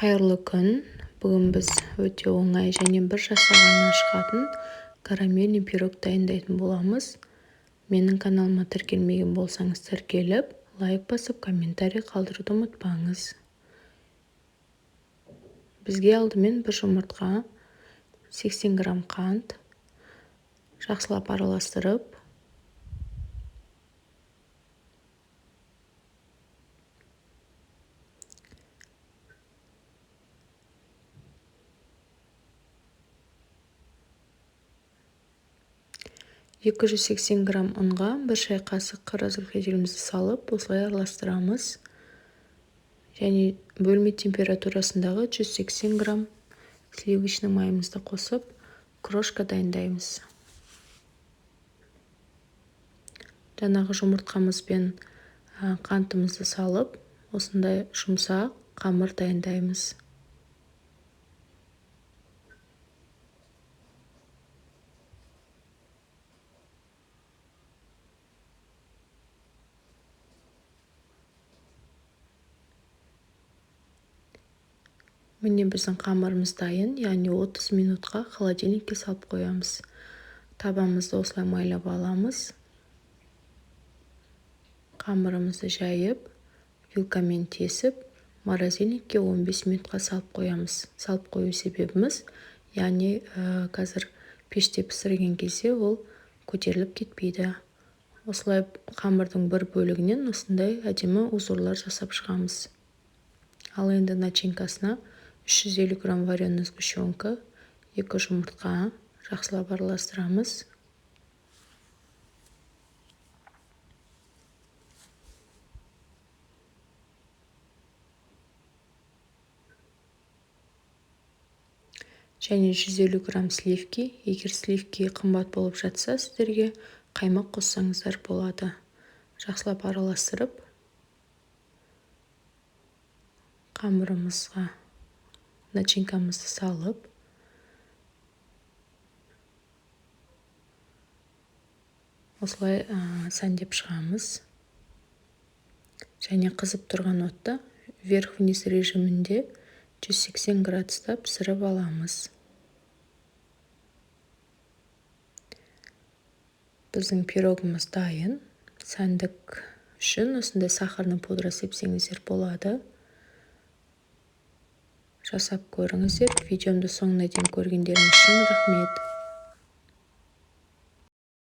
Қайырлы күн. Бүгін біз өте оңай және бір жасағаннан шығатын карамельный пирог дайындайтын боламыз. Менің каналыма тіркелмеген болсаңыз тіркеліп, лайк басып, комментарий қалдыруды ұмытпаңыз. Бізге алдымен бір жұмыртқа, 80 грамм қант, жақсылап араластырып, (280 грамм ұнға 1 шай қасық разрыхлителімізді салып, осылай араластырамыз. Және бөлме температурасындағы 180 грамм сливочный майымызды қосып, крошка дайындаймыз. Жаңағы жұмыртқамыз бен қантымызды салып, осындай жұмсақ қамыр дайындаймыз. Міне біздің қамырымыз дайын, яғни 30 минутқа холодильникке салып қоямыз. Табамызды осылай майлап аламыз. Қамырымызды жайып, вилкамен тесіп, морозильникке 15 минутқа салып қоямыз. Салып қою себебіміз, яғни қазір пеште пісірген кезде ол көтеріліп кетпейді. Осылай қамырдың бір бөлігінен осындай әдемі узорлар жасап шығамыз. Ал енді начинкасына 350 грамм вареная сгущенка, 2 жұмыртқа жақсылап араластырамыз. Және 150 грамм сливки. Егер сливки қымбат болып жатса, сіздерге қаймақ қоссаңыздар болады. Жақсылап араластырып, қамырымызға начинкамызды салып, осылай сәндеп шығамыз. Және қызып тұрған отта вверх-вниз режимінде 180 градуста пісіріп аламыз. Біздің пирогымыз дайын. Сәндік үшін осындай сахарный пудра сепсеңіздер болады. Жасап көріңіздер. Видеомды соңына дейін көргендеріңіз үшін рахмет.